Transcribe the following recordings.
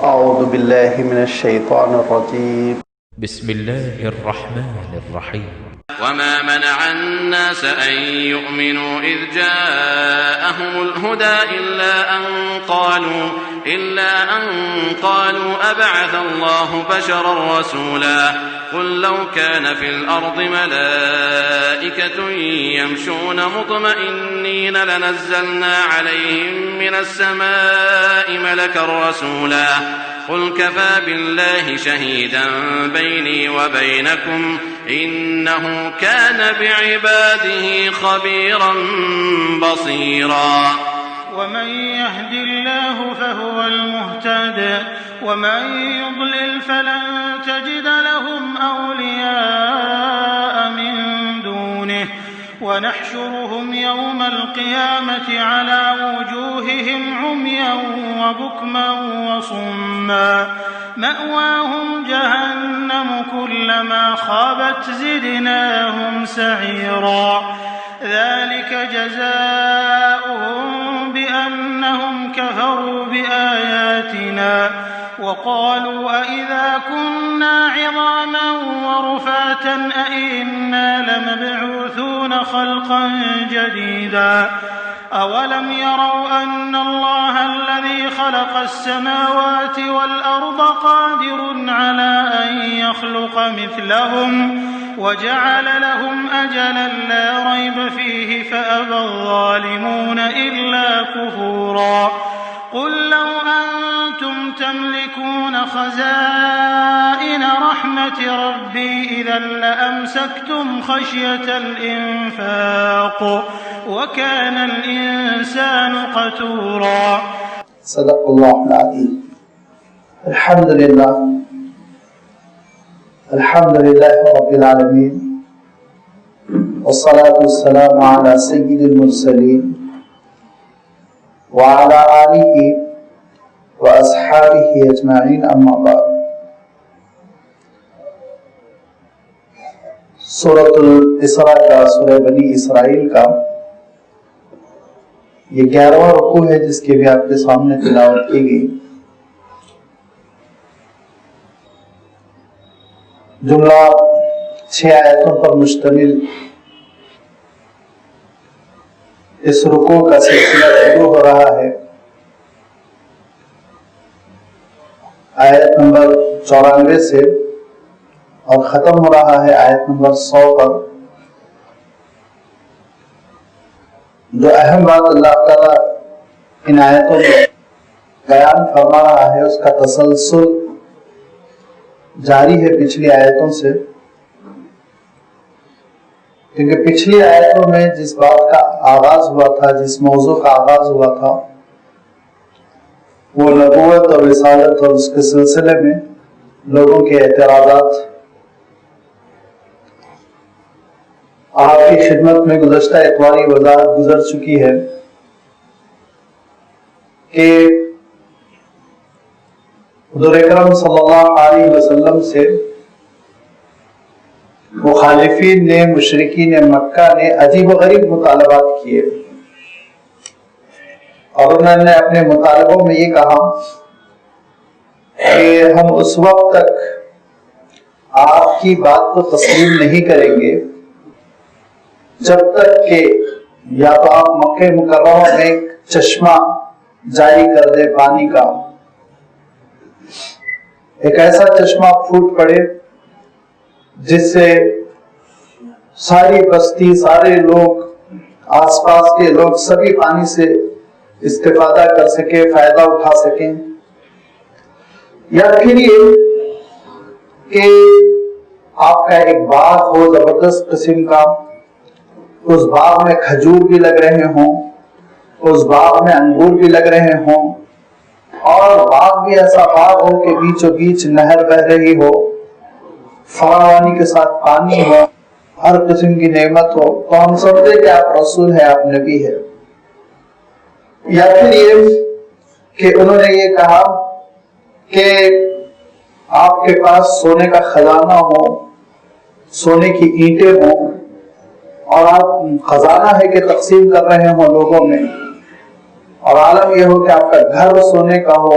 أعوذ بالله من الشيطان الرجيم. بسم الله الرحمن الرحيم. وما منع الناس أن يؤمنوا إذ جاءهم الهدى إلا أن قالوا أبعث الله بشرا رسولا قل لو كان في الأرض ملائكة يمشون مطمئنين لنزلنا عليهم من السماء ملكا رسولا قل كفى بالله شهيدا بيني وبينكم إنه كان بعباده خبيرا بصيرا. ومن يهد الله فهو المهتد ومن يضلل فلن تجد لهم أولياء من دونه ونحشرهم يوم القيامة على وجوههم عميا وبكما وصما مأواهم جهنم كلما خابت زدناهم سعيرا ذلك جزاؤهم بأنهم كفروا بآياتنا وقالوا أئذا كنا عظاما ورفاتا أئنا لمبعوثون خلقا جديدا أولم يروا أن الله الذي خلق السماوات والأرض قادر على أن يخلق مثلهم وجعل لهم أجلا لا ريب فيه فأبى الظالمون إلا كفورا. قل لو أنتم تملكون خزائن رحمة ربي إذا لأمسكتم خشية الإنفاق وكان الإنسان قتورا. صدق الله العظيم. الحمد لله رب العالمين والصلاة والسلام على سيد المرسلين وعلى آله وأصحابه أجمعين أما بعد. سورۃ الاسراء کا سورہ بنی اسرائیل کا یہ 11واں رکوع ہے جس کی بھی آپ کے سامنے تلاوت کی گئی. جملہ 6 آیتوں پر مشتمل اس رکوع کا سلسلہ شروع ہو رہا ہے. آیت نمبر 94 سے اور ختم ہو رہا ہے آیت نمبر 100 پر. جو اہم بات اللہ تعالیٰ ان آیتوں میں بیان فرما رہا ہے اس کا تسلسل جاری ہے پچھلی آیتوں سے، کیونکہ پچھلی آیتوں میں جس بات کا آغاز ہوا تھا، جس موضوع کا آغاز ہوا تھا، وہ نبوت اور رسالت اور اس کے سلسلے میں لوگوں کے اعتراضات. آپ کی خدمت میں گزشتہ اتواری وضاحت گزر چکی ہے کہ حضور اکرم صلی اللہ علیہ وسلم سے مخالفین نے، مشرکین مکہ نے عجیب و غریب مطالبات کیے، اور انہوں نے اپنے مطالبوں میں یہ کہا کہ ہم اس وقت تک آپ کی بات کو تسلیم نہیں کریں گے جب تک کہ یا تو آپ مکہ مکرمہ میں ایک چشمہ جاری کر دے پانی کا، ایک ایسا چشمہ پھوٹ پڑے جس سے ساری بستی، سارے لوگ، آس پاس کے لوگ سبھی پانی سے استفادہ کر سکیں، فائدہ اٹھا سکیں. یا پھر یہ کہ آپ کا ایک باغ ہو زبردست قسم کا، اس باغ میں کھجور بھی لگ رہے ہوں، اس باغ میں انگور بھی لگ رہے ہوں، اور باغ بھی ایسا باغ ہو کہ بیچوں بیچ نہر بہ رہی ہو، فراوانی کے ساتھ پانی ہو، ہر قسم کی نعمت ہو، تو ہم سمجھے کہ آپ رسول ہیں، آپ نبی ہے. یا پھر یہ کہ انہوں نے یہ کہا کہ آپ کے پاس سونے کا خزانہ ہو، سونے کی اینٹیں ہوں، اور آپ خزانہ ہے کہ تقسیم کر رہے ہوں لوگوں میں، اور عالم یہ ہو کہ آپ کا گھر سونے کا ہو،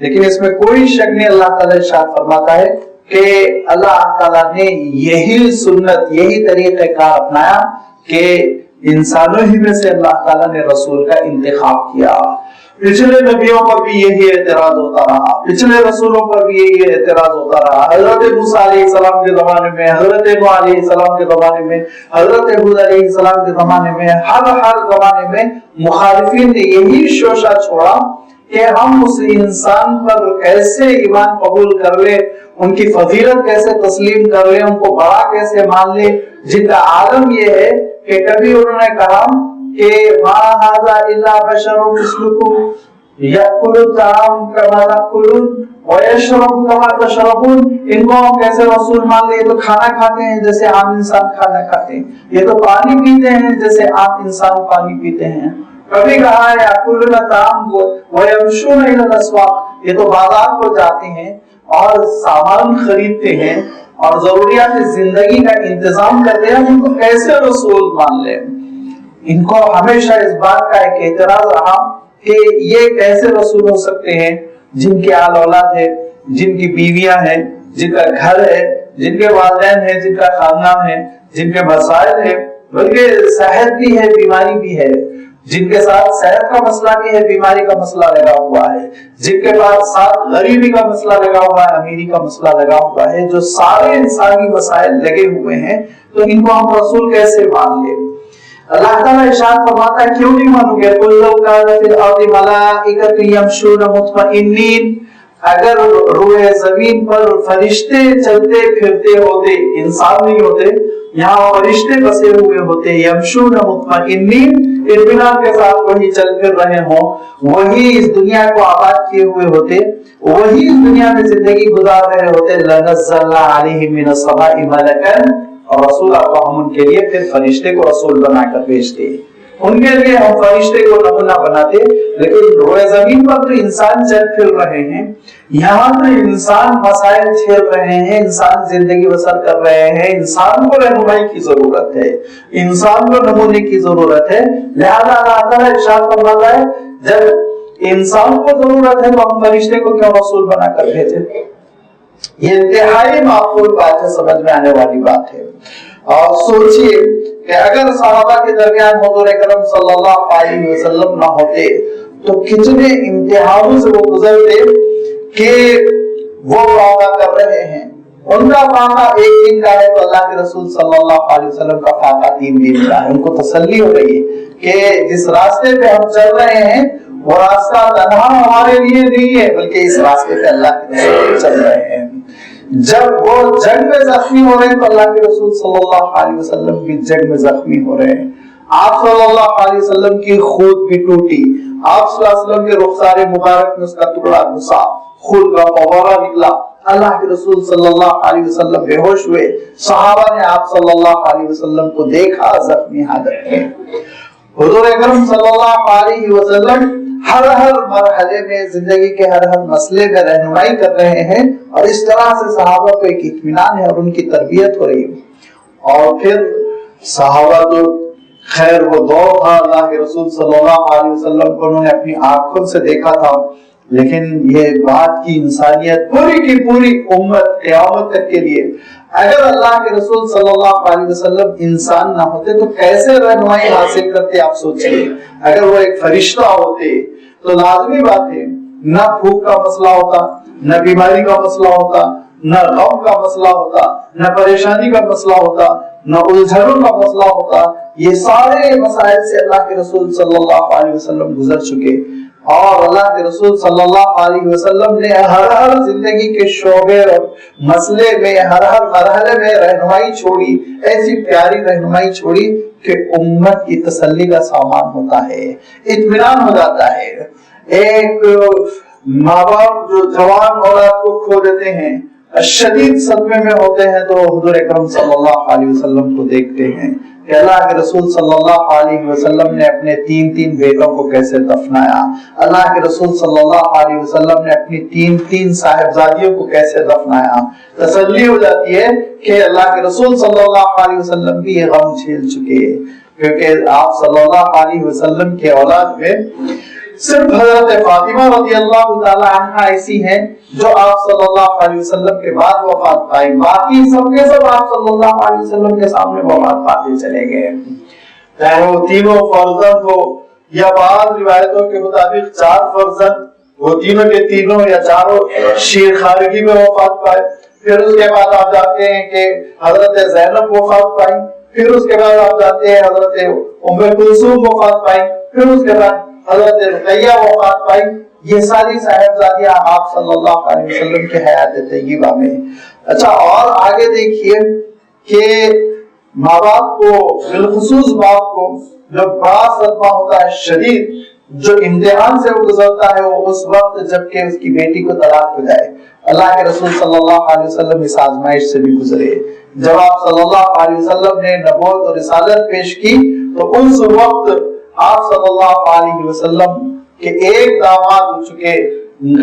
لیکن اس میں کوئی شک نہیں، اللہ تعالیٰ ارشاد فرماتا ہے کہ اللہ تعالیٰ نے یہی سنت، یہی طریقہ کار اپنایا کہ انسانوں ہی میں سے اللہ تعالیٰ نے رسول کا انتخاب کیا۔ پچھلے نبیوں پر بھی یہی اعتراض ہوتا رہا، پچھلے رسولوں پر بھی یہی اعتراض ہوتا رہا۔ حضرت موسیٰ علیہ السلام کے زمانے میں، حضرت نوح علیہ السلام کے زمانے میں، حضرت ہود علیہ السلام کے زمانے میں، ہر زمانے میں مخالفین نے یہی شوشہ چھوڑا کہ ہم اس انسان پر کیسے ایمان قبول کر لیں، ان کی فضیلت کیسے تسلیم کر لیں، ان کو بڑا کیسے مان لیں، جن کا عالم یہ ہے کہ کبھی انہوں نے کہا کہ ما ھذا الا بشر مثلکم یاکل الطعام کما تاکلون ویشرب کما تشربون، ان کو ہم کیسے رسول مان لیں؟ یہ تو کھانا کھاتے ہیں جیسے عام انسان کھانا کھاتے ہیں، یہ تو پانی پیتے ہیں جیسے عام انسان پانی پیتے ہیں۔ کبھی کہا ہے یاکلون الطعام ویمشون الی الاسواق، یہ تو بازار کو جاتے ہیں اور سامان خریدتے ہیں اور ضروریات زندگی کا انتظام کرتے ہیں، ان کو کیسے رسول مان لیں؟ ان کو ہمیشہ اس بات کا ایک اعتراض رہا کہ یہ کیسے رسول ہو سکتے ہیں جن کے آل اولاد ہے، جن کی بیویاں ہیں، جن کا گھر ہے، جن کے والدین ہیں، جن کا خاندان ہے، جن کے مسائل ہیں، بلکہ صحت بھی ہے، بیماری بھی ہے، جن کے ساتھ صحت کا مسئلہ بھی ہے، بیماری کا مسئلہ لگا ہوا ہے، جن کے پاس ساتھ غریبی کا مسئلہ لگا ہوا ہے، امیری کا مسئلہ لگا ہوا ہے، جو سارے انسانی مسائل لگے ہوئے ہیں، تو ان کو ہم رسول کیسے مان لیں؟ اللہ تعالیٰ ارشاد فرماتا ہے کیوں نہیں مانو گے؟ قُلْ لَوْ كَانَ فِي الْأَرْضِ مَلَائِكَةٌ يَمْشُونَ مُطْمَئِنِّينَ، اگر روئے زمین پر فرشتے چلتے پھرتے ہوتے، انسان نہیں ہوتے، یہاں فرشتے بسے ہوئے ہوتے، یمشون مطمئنین، اطمینان کے ساتھ وہی چل پھر رہے ہوں، وہی اس دنیا کو آباد کیے ہوئے ہوتے، وہی اس دنیا میں زندگی گزار رہے ہوتے، لَنَزَّلْنَا عَلَيْهِم مِّنَ السَّمَاءِ مَلَكًا، اور رسول آپ ہم ان کے لیے پھر فرشتے کو رسول بنا کر بھیجتے، ان کے لیے ہم فرشتے کو نمونہ بناتے۔ لیکن روئے زمین پر تو انسان چل پھر رہے ہیں، یہاں تو انسان مسائل جھیل رہے ہیں، انسان زندگی بسر کر رہے ہیں، انسان کو رہنمائی کی ضرورت ہے، انسان کو نمونے کی ضرورت ہے، لہذا اللہ تعالیٰ ارشاد فرماتا ہے جب انسان کو ضرورت ہے تو ہم فرشتے کو کیوں رسول بنا کر بھیجیں؟ یہ انتہائی معقول بات ہے، سمجھ میں آنے والی بات ہے۔ اور سوچئے کہ اگر صحابہ کے درمیان حضور اکرم صلی اللہ علیہ وسلم نہ ہوتے تو کتنے امتحانوں سے وہ گزرتے کہ وہ فاقہ کر رہے ہیں، ان کا فاقہ ایک دن کا ہے تو اللہ کے رسول صلی اللہ علیہ وسلم کا فاقہ 3 دن کا ہے۔ ان کو تسلی ہو رہی ہے کہ جس راستے پہ ہم چل رہے ہیں وہ راستہ تنہا ہمارے لیے نہیں ہے، بلکہ اس راستے پہ اللہ کے رسول چل رہے ہیں۔ جب وہ جنگ میں زخمی ہو رہے ہیں تو اللہ کے رسول صلی اللہ علیہ وسلم بھی جنگ میں زخمی ہو رہے ہیں، آپ صلی اللہ علیہ وسلم کی خود بھی ٹوٹی، آپ صلی اللہ علیہ وسلم کے رخسار مبارک میں اس کا ٹکڑا گھسا، خون کا فوارہ نکلا، اللہ کے رسول صلی اللہ علیہ وسلم بے ہوش ہوئے، صحابہ نے آپ صلی اللہ علیہ وسلم کو دیکھا زخمی حالت میں۔ حضور اکرم صلی اللہ علیہ وسلم ہر مرحلے میں زندگی کے ہر مسئلے میں رہنمائی کر رہے ہیں، اور اس طرح سے صحابہ کو ایک اطمینان ہے اور ان کی تربیت ہو رہی ہے۔ اور پھر صحابہ تو خیر وہ دور تھا، اللہ کے رسول صلی اللہ علیہ وسلم کو انہوں نے اپنی آنکھوں سے دیکھا تھا، لیکن یہ بات کی انسانیت پوری کی پوری امت قیامت تک کے لیے، اگر اللہ کے رسول صلی اللہ علیہ وسلم انسان نہ ہوتے تو کیسے رہنمائی حاصل کرتے؟ آپ سوچئے، اگر وہ ایک فرشتہ ہوتے تو لازمی بات ہے نہ بھوک کا مسئلہ ہوتا، نہ بیماری کا مسئلہ ہوتا، نہ غم کا مسئلہ ہوتا، نہ پریشانی کا مسئلہ ہوتا، نہ الجھنوں کا مسئلہ ہوتا۔ یہ سارے مسائل سے اللہ کے رسول صلی اللہ علیہ وسلم گزر چکے، اور اللہ کے رسول صلی اللہ علیہ وسلم نے ہر زندگی کے شعبے اور مسئلے میں ہر مرحلے میں رہنمائی چھوڑی، ایسی پیاری رہنمائی چھوڑی کہ امت کی تسلی کا سامان ہوتا ہے، اطمینان ہو جاتا ہے۔ ایک ماں باپ جو جوان اولاد کو کھو دیتے ہیں، شدید صدمے میں ہوتے ہیں، تو حضور اکرم صلی اللہ علیہ وسلم کو دیکھتے ہیں کہ اللہ کے رسول صلی اللہ علیہ وسلم نے اپنے 3 بیٹوں کو کیسے دفنایا، اللہ کے رسول صلی اللہ علیہ وسلم نے اپنی 3 صاحبزادیوں کو کیسے دفنایا۔ تسلی ہو جاتی ہے کہ اللہ کے رسول صلی اللہ علیہ وسلم بھی یہ غم جھیل چکے، کیونکہ آپ صلی اللہ علیہ وسلم کے اولاد میں صرف حضرت فاطمہ رضی اللہ تعالی عنہا ایسی ہیں جو آپ صلی اللہ علیہ وسلم کے بعد وفات پائی، باقی سب کے سب آپ صلی اللہ علیہ وسلم کے سامنے وفات پاتے چلے گئے، چاہے وہ تینوں فرزند ہو یا بعض روایتوں کے مطابق 4 فرزند، وہ تینوں کے تینوں یا چاروں شیر خارگی میں وفات پائے، پھر اس کے بعد آپ جانتے ہیں کہ حضرت زینب وفات پائی، پھر اس کے بعد آپ جانتے ہیں حضرت ام کلثوم وفات پائی، پھر اس کے بعد حضرت رقیہ وفات پائی۔ یہ ساری صاحبزادیاں آپ صلی اللہ علیہ وسلم کے حیات طیبہ میں۔ اچھا، اور آگے دیکھیے کہ ماں باپ کو، بالخصوص باپ کو جو بڑا صدمہ ہوتا ہے، شدید جو امتحان سے وہ گزرتا ہے، وہ اس وقت جب کہ اس کی بیٹی کو طلاق ہو جائے۔ اللہ کے رسول صلی اللہ علیہ وسلم اس آزمائش سے بھی گزرے۔ جب آپ صلی اللہ علیہ وسلم نے نبوت اور رسالت پیش کی تو اس وقت آپ صلی اللہ علیہ وسلم کے ایک داماد ہو چکے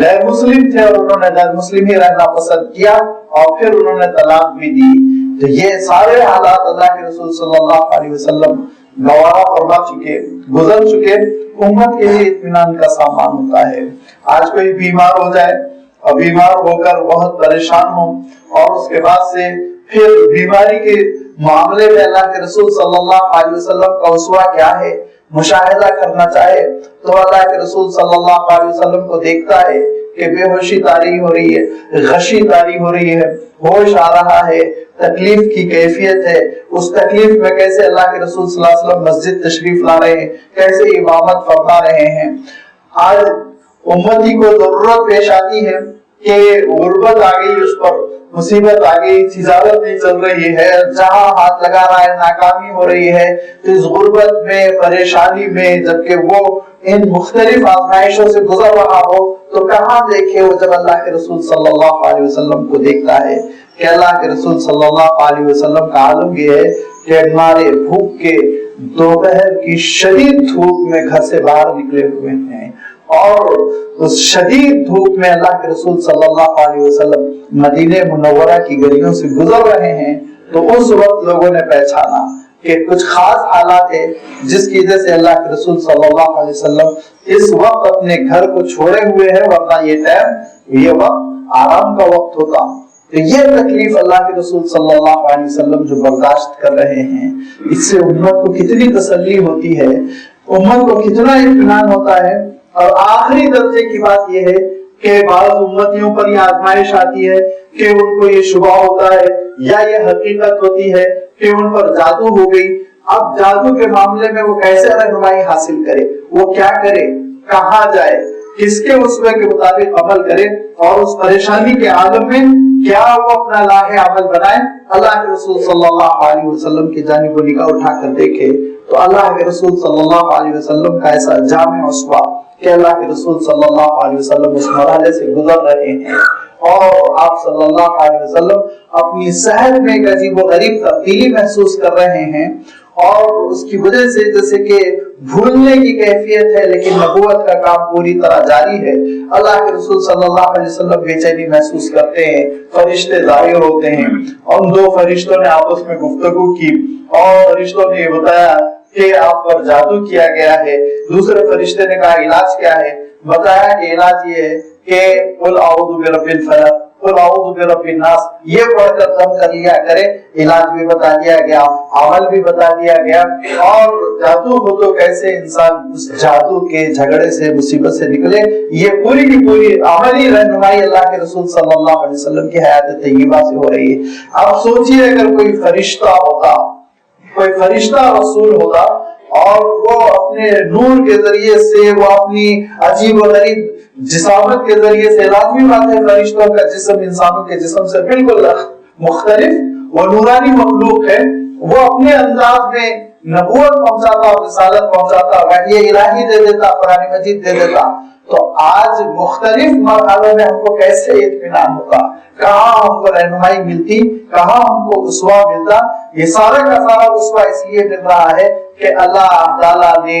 غیر مسلم تھے، اور انہوں نے غیر مسلم ہی رہنا پسند کیا، اور پھر انہوں نے طلاق بھی دی۔ تو یہ سارے حالات اللہ کے رسول صلی اللہ علیہ وسلم گوارا فرما چکے، گزر چکے۔ امت کے لیے اطمینان کا سامان ہوتا ہے۔ آج کوئی بیمار ہو جائے اور بیمار ہو کر بہت پریشان ہو، اور اس کے بعد سے پھر بیماری کے معاملے میں اللہ کے رسول صلی اللہ علیہ وسلم کا اسوہ کیا ہے مشاہدہ کرنا چاہے، تو اللہ کے رسول صلی اللہ علیہ وسلم کو دیکھتا ہے کہ بے ہوشی طاری ہو رہی ہے، غشی طاری ہو رہی ہے، ہوش آ رہا ہے، تکلیف کی کیفیت ہے، اس تکلیف میں کیسے اللہ کے رسول صلی اللہ علیہ وسلم مسجد تشریف لا رہے ہیں، کیسے امامت فرما رہے ہیں۔ آج امتی کو ضرورت پیش آتی ہے کہ غربت آ گئی، اس پر مصیبت آ گئی، تجارت نہیں چل رہی ہے، جہاں ہاتھ لگا رہا ہے ناکامی ہو رہی ہے، تو اس غربت میں، پریشانی میں، جبکہ وہ ان مختلف آزمائشوں سے گزر رہا ہو، تو کہاں دیکھے وہ جب اللہ کے رسول صلی اللہ علیہ وسلم کو دیکھتا ہے کہ اللہ کے رسول صلی اللہ علیہ وسلم کا عالم یہ ہے کہ ہمارے بھوک کے دوپہر کی شدید دھوپ میں گھر سے باہر نکلے ہوئے ہیں، اور اس شدید دھوپ میں اللہ کے رسول صلی اللہ علیہ وسلم مدینہ منورہ کی گلیوں سے گزر رہے ہیں، تو اس وقت لوگوں نے پہچانا کہ کچھ خاص حالات ہے جس کی وجہ سے اللہ کے رسول صلی اللہ علیہ وسلم اس وقت اپنے گھر کو چھوڑے ہوئے ہیں، ورنہ یہ ٹائم، یہ وقت آرام کا وقت ہوتا۔ تو یہ تکلیف اللہ کے رسول صلی اللہ علیہ وسلم جو برداشت کر رہے ہیں، اس سے امت کو کتنی تسلی ہوتی ہے، امت کو کتنا اطمینان ہوتا ہے۔ اور آخری درجے کی بات یہ ہے کہ بعض امتیوں پر یہ آزمائش آتی ہے کہ ان کو یہ شبہ ہوتا ہے یا یہ حقیقت ہوتی ہے کہ ان پر جادو ہو گئی۔ اب جادو کے معاملے میں وہ کیسے رہنمائی حاصل کرے، وہ کیا کرے، کہاں جائے، کس کے اسوے کے مطابق عمل کرے، اور اس پریشانی کے عالم میں کیا وہ اپنا لاہ عمل بنائے۔ اللہ کے رسول صلی اللہ علیہ وسلم کی جانب نگاہ اٹھا کر دیکھے تو اللہ کے رسول صلی اللہ علیہ وسلم کا ایسا جامع اسوہ کہ اللہ کے رسول صلی اللہ علیہ وسلم اس مرحلے سے گزر رہے ہیں، اور آپ صلی اللہ علیہ وسلم اپنی صحت میں ایک عجیب و غریب تبدیلی محسوس کر رہے ہیں، اور اس کی وجہ سے جیسے کہ بھولنے کی کیفیت ہے، لیکن نبوت کا کام پوری طرح جاری ہے۔ اللہ کے رسول صلی اللہ علیہ وسلم بے چینی محسوس کرتے ہیں، فرشتے ظاہر ہوتے ہیں، اور 2 فرشتوں نے آپس میں گفتگو کی، اور فرشتوں نے یہ بتایا کہ آپ پر جادو کیا گیا ہے۔ دوسرے فرشتے نے کہا علاج کیا ہے، بتایا کہ علاج یہ ہے کہ قل اعوذ برب الفلق، قل اعوذ برب الناس، یہ پڑھ کر دم کر لیا کرے۔ علاج بھی بتا دیا گیا، عمل بھی بتا دیا گیا، اور جادو ہو تو کیسے انسان اس جادو کے جھگڑے سے، مصیبت سے نکلے، یہ پوری کی پوری عملی رہنمائی اللہ کے رسول صلی اللہ علیہ وسلم کی حیات طیبہ سے ہو رہی ہے۔ اب سوچئے اگر کوئی فرشتہ ہوتا، کوئی فرشتہ رسول ہوتا، اور وہ اپنے نور کے ذریعے سے، وہ اپنی عجیب و غریب جسامت کے ذریعے سے، لازمی بات ہے فرشتوں کا جسم انسانوں کے جسم سے بالکل مختلف، وہ نورانی مخلوق ہے، وہ اپنے انداز میں نبوت پہنچاتا، رسالت پہنچاتا، وحی الہی دے دیتا، قرآن مجید دے دیتا، تو آج مختلف مرحلوں میں ہم کو کیسے اطمینان ہوتا، کہاں ہم کو رہنمائی ملتی، کہاں ہم کو اسوہ ملتا۔ یہ سارا کا سارا اسوہ اس لیے مل رہا ہے کہ اللہ تعالیٰ نے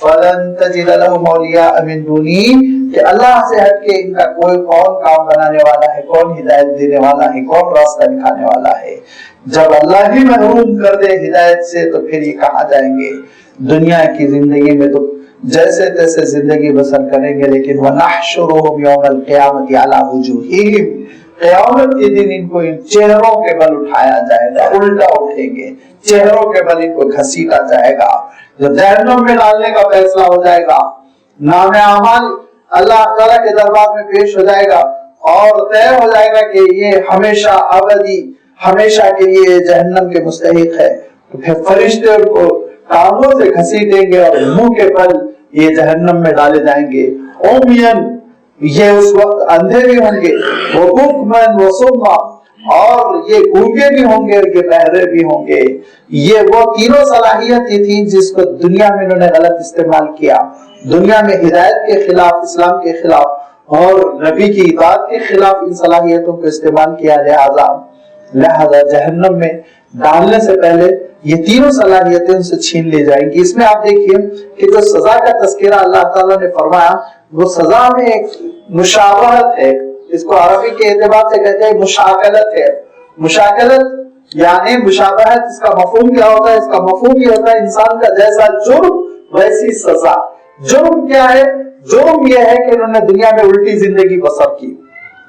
فلن تجد لهم اولیاء من دونی، کہ اللہ سے ہٹ کے ان کا کوئی کون کام بنانے والا ہے، کون ہدایت دینے والا ہے، کون راستہ دکھانے والا ہے۔ جب اللہ ہی محروم کر دے ہدایت سے تو پھر یہ کہاں جائیں گے؟ دنیا کی زندگی میں تو جیسے تیسے زندگی بسر کریں گے، لیکن وَنَحْشُرُهُمْ يَوْمَ الْقِيَامَةِ عَلَى وُجُوهِهِمْ، قیامت کے دن ان کو ان چہروں کے بل اٹھایا جائے گا، الٹا اٹھیں گے، چہروں کے بل ان کو گھسیٹا جائے گا۔ جب جہنم میں ڈالنے کا فیصلہ ہو جائے گا، نام اعمال اللہ تعالیٰ کے دربار میں پیش ہو جائے گا اور طے ہو جائے گا کہ یہ ہمیشہ ابدی ہمیشہ کے لیے جہنم کے مستحق ہے، تو پھر فرشتے ان کو ٹانگوں سے گھسیٹیں گے اور منہ کے بل یہ جہنم میں ڈالے جائیں گے۔ اومین، یہ اس وقت اندھے بھی ہوں گے، وہ بکمن و صما، اور یہ گونگے بھی ہوں گے اور یہ بہرے بھی ہوں گے۔ یہ وہ تینوں صلاحیتیں تھیں جس کو دنیا میں انہوں نے غلط استعمال کیا، دنیا میں ہدایت کے خلاف، اسلام کے خلاف اور نبی کی اطاعت کے خلاف ان صلاحیتوں کو استعمال کیا۔ لہذا جہنم میں ڈالنے سے پہلے یہ تینوں صلاحیتیں ان سے چھین لی جائیں گی۔ اس میں آپ دیکھیے کہ جو سزا کا تذکرہ اللہ تعالیٰ نے فرمایا وہ سزا میں ایک مشابہت ہے، اس کو عربی کے اعتبار سے کہتے ہیں مشاکلت ہے۔ مشاکلت یعنی مشابہت، اس کا مفہوم کیا ہوتا ہے؟ اس کا مفہوم یہ ہوتا ہے انسان کا جیسا جرم ویسی سزا۔ جرم کیا ہے؟ جرم یہ ہے کہ انہوں نے دنیا میں الٹی زندگی بسر کی،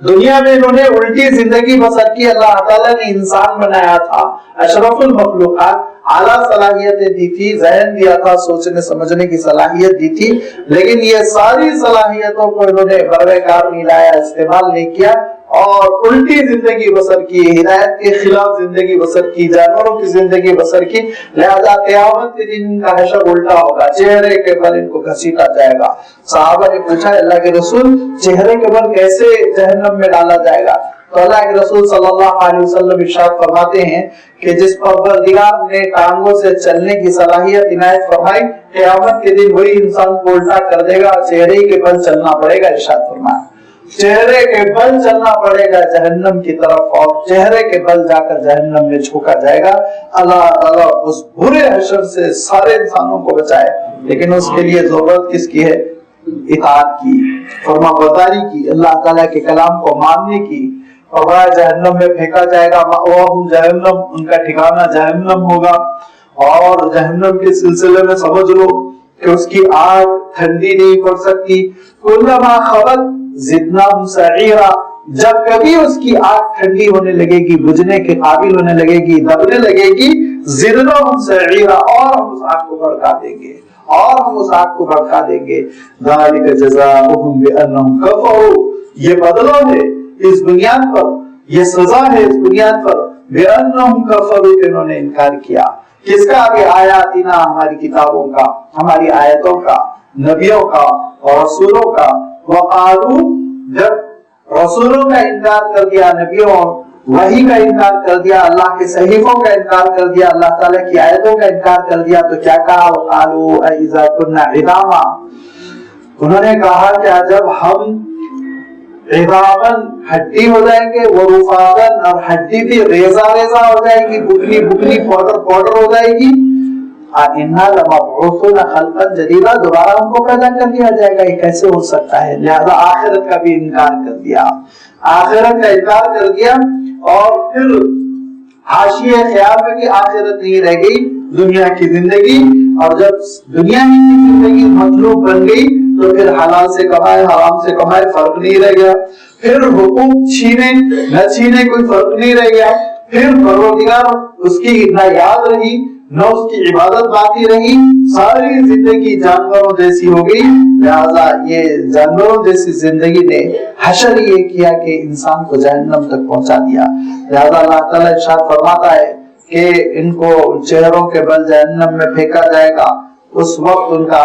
دنیا میں انہوں نے الٹی زندگی بسر کی۔ اللہ تعالیٰ نے انسان بنایا تھا، اشرف المخلوقات، اعلیٰ صلاحیتیں دی تھی، ذہن دیا تھا، سوچنے سمجھنے کی صلاحیت دی تھی، لیکن یہ ساری صلاحیتوں کو انہوں نے بروئے کار نہیں لایا، استعمال نہیں کیا اور الٹی زندگی بسر کی، ہدایت کے خلاف زندگی بسر کی، جانوروں کی زندگی بسر کی۔ لہذا قیامت کے دن ان کا حشر الٹا ہوگا، چہرے کے بل ان کو گھسیٹا جائے گا۔ صحابہ نے پوچھا اللہ کے رسول چہرے کے بل کیسے جہنم میں ڈالا جائے گا؟ تو اللہ کے رسول صلی اللہ علیہ وسلم ارشاد فرماتے ہیں کہ جس پروردگار نے ٹانگوں سے چلنے کی صلاحیت عنایت فرمائی، قیامت کے دن وہی انسان کو الٹا کر دے گا، چہرے کے بل چلنا پڑے گا۔ ارشاد فرمایا چہرے کے بل چلنا پڑے گا جہنم کی طرف، اور چہرے کے بل جا کر جہنم میں جھوکا جائے گا۔ اللہ تعالیٰ اس برے حشر سے سارے انسانوں کو بچائے، لیکن اس کے لیے ضرورت کس کی ہے؟ اطاعت کی، فرما برداری کی، اللہ تعالیٰ کے کلام کو ماننے کی۔ اور جہنم میں پھینکا جائے گا، مأواہم جہنم، ان کا ٹھکانہ جہنم ہوگا۔ اور جہنم کے سلسلے میں سمجھ لو کہ اس کی آگ ٹھنڈی نہیں پڑ سکتی۔ کلما خبت زدناہم سعیرا، جب کبھی اس کی آگ ٹھنڈی ہونے لگے گی، بجھنے کے قابل ہونے لگے گی، دبنے لگے گی، زدناہم سعیرا، اور ہم اس آگ کو بھڑکا دیں گے، اور ہم اس آگ کو بھڑکا دیں گے۔ ذالک جزاؤہم بانہم کفروا، یہ بدلہ ہے اس بنیاد پر، یہ سزا ہے اس بنیاد پر، بانہم کفروا، کہ انہوں نے انکار کیا۔ کس کا؟ کہ آیاتنا، ہماری کتابوں کا، ہماری آیتوں کا، نبیوں کا اور رسولوں کا۔ وقالو، جب رسولوں کا انکار کر دیا، نبیوں وحی کا انکار کر دیا، اللہ کے صحیفوں کا انکار کر دیا، اللہ تعالیٰ کی آیتوں کا انکار کر دیا، تو کیا کہا؟ وقالو اذا كنا عظاما، انہوں نے کہا کہ جب ہم عظامن، ہڈی ہو جائیں گے، ورفاتن، اور ہڈی بھی ریزہ ریزہ ہو جائے گی، بکنی بکنی، پاؤڈر پاؤڈر ہو جائے گی، اِنَّا لَمَبْعُوثُونَ خَلْقًا جَدِيدًا، دوبارہ ہم کو پیدا کر دیا جائے گا، یہ کیسے ہو سکتا ہے؟ لہذا آخرت کا بھی انکار کر دیا، آخرت کا انکار کر دیا۔ اور پھر حاشیے خیال میں کہ آخرت نہیں رہ گئی، دنیا کی زندگی، اور جب دنیا کی زندگی مطلوب بن گئی تو پھر حلال سے کمائے حرام سے کمائے فرق نہیں رہ گیا، پھر حقوق چھینے نہ چھینے کوئی فرق نہیں رہ گیا، پھر پروردگار اس کی نہ یاد رہی نہ اس کی عبادت باقی رہی، ساری زندگی جانوروں جیسی ہو گئی۔ لہذا یہ جانوروں جیسی زندگی نے حشر یہ کیا کہ انسان کو جہنم تک پہنچا دیا۔ لہذا اللہ تعالیٰ ارشاد فرماتا ہے کہ ان کو چہروں کے بل جہنم میں پھینکا جائے گا، اس وقت ان کا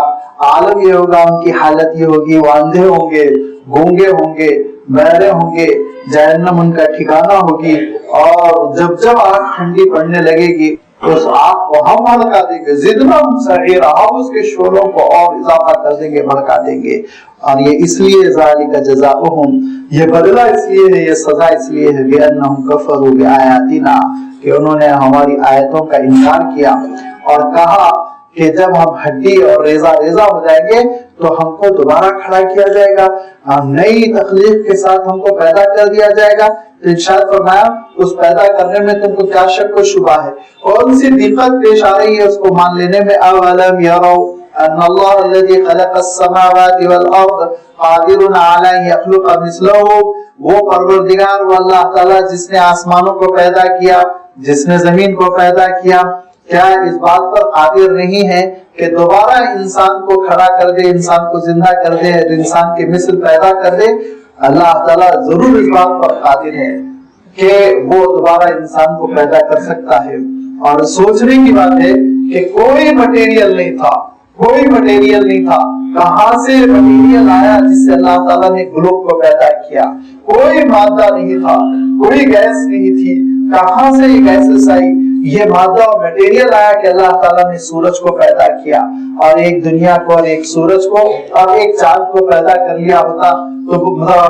عالم یہ ہوگا، ان کی حالت یہ ہوگی، وہ اندھے ہوں گے، گونگے ہوں گے، بہرے ہوں گے، جہنم ان کا ٹھکانہ ہوگی۔ اور جب جب آگ ٹھنڈی پڑنے لگے گی اس آگ کو ہم بھڑکا دیں گے، زدناہم سعیرا، ہم اس کے شعلوں کو اور اضافہ کر دیں گے، بھڑکا دیں گے۔ اور یہ اس لیے ذالک جزاؤہم، یہ بدلہ اس لیے ہے، یہ سزا اس لیے ہے، بانہم کفروا بآیاتنا، کہ انہوں نے ہماری آیتوں کا انکار کیا اور کہا کہ جب ہم ہڈی اور ریزہ ہو جائیں گے تو ہم کو دوبارہ کھڑا کیا جائے گا، نئی تخلیق کے ساتھ ہم کو پیدا کر دیا جائے گا۔ تو ارشاد فرمایا اس پیدا کرنے میں تم کو کیا شک و شبہ ہے؟ کون سی دقت پیش آ رہی ہے اس کو مان لینے میں؟ اولم یروا ان اللہ الذی خلق السماوات والارض قادر علی ان یخلق مثلهم، وہ پروردگار وہ اللہ تعالیٰ جس نے آسمانوں کو پیدا کیا، جس نے زمین کو پیدا کیا، کیا اس بات پر قادر نہیں ہے کہ دوبارہ انسان کو کھڑا کر دے، انسان کو زندہ کر دے، انسان کے مثل پیدا کر دے؟ اللہ تعالیٰ ضرور اس بات پر قادر ہے کہ وہ دوبارہ انسان کو پیدا کر سکتا ہے۔ اور سوچنے کی بات ہے کہ کوئی مٹیریل نہیں تھا، کہاں سے مٹیریل آیا جس سے اللہ تعالیٰ نے گلوب کو پیدا کیا؟ کوئی مادہ نہیں تھا، کوئی گیس نہیں تھی، کہاں سے یہ گیسز آئی؟ یہ مادہ اور مٹیریل آیا کہ اللہ تعالیٰ نے سورج کو پیدا کیا، اور ایک دنیا کو اور ایک سورج کو اور ایک چاند کو پیدا کر لیا ہوتا تو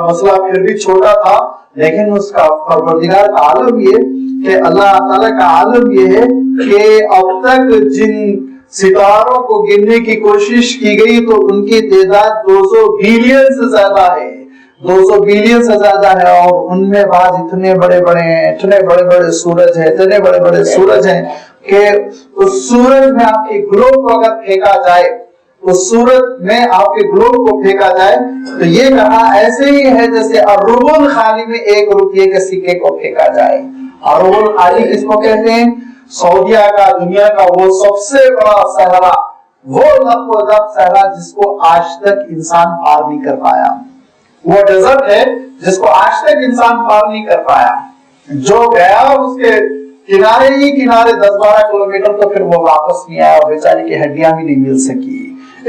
مسئلہ پھر بھی چھوٹا تھا۔ لیکن اس کا پروردگار کا عالم یہ کہ اللہ تعالیٰ کا عالم یہ ہے کہ اب تک جن ستاروں کو گننے کی کوشش کی گئی تو ان کی تعداد 200 بلین سے زیادہ ہے، 200 بلین سے زیادہ ہے، اور ان میں بعض اتنے بڑے بڑے سورج ہیں کہ اس سورج میں آپ کے گلوب کو اگر پھینکا جائے، اس سورج میں آپ کے گلوب کو پھینکا جائے تو یہ کہا ایسے ہی ہے جیسے الربع الخالی میں 1 روپے کے سکے کو پھینکا جائے۔ الربع الخالی کس کو کہتے ہیں؟ سعودیہ کا، دنیا کا وہ سب سے بڑا صحرا، وہ لق و دق صحرا جس کو آج تک انسان پار نہیں کر پایا، وہ ڈیزرٹ ہے جس کو آج تک انسان پار نہیں کر پایا۔ جو گیا اس کے کنارے ہی کنارے 10-12 کلومیٹر تو پھر وہ واپس نہیں آیا، بیچارے کی ہڈیاں بھی نہیں مل سکی۔